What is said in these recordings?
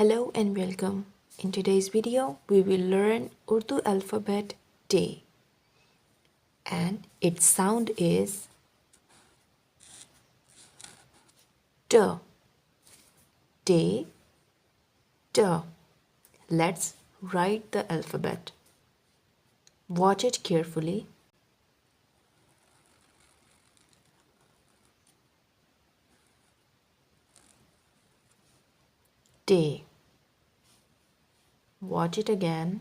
Hello and welcome. In today's video, we will learn Urdu alphabet T, and its sound is T. T, T. Let's write the alphabet. Watch it carefully. T. Watch it again.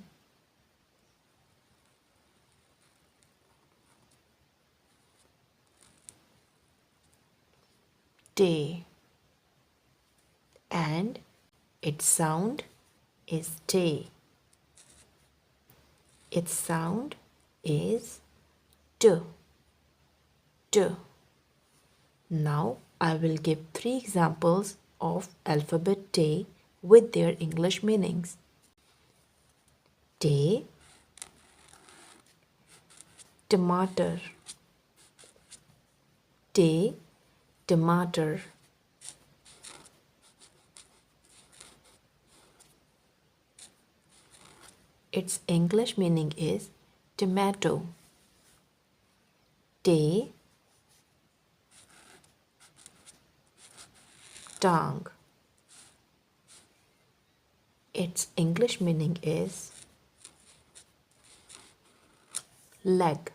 T. And its sound is T. Its sound is T. T. Now I will give 3 examples of alphabet T with their English meanings. T, tomato. T, tomato. Its English meaning is tomato. T, tongue. Its English meaning is leg.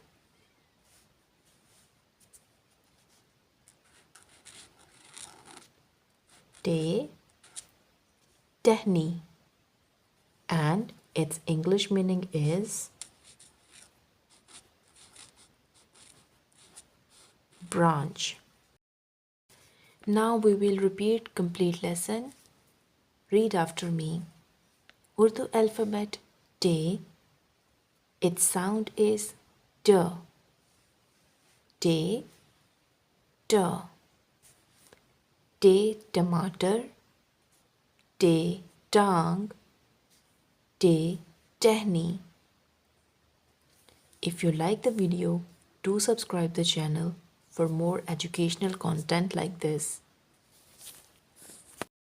T, tehni, and its English meaning is branch. Now we will repeat complete lesson. Read after me. Urdu alphabet T. Its sound is D. T, T. T, tomato. T, tongue. T, tehni. If you like the video, do subscribe the channel for more educational content like this.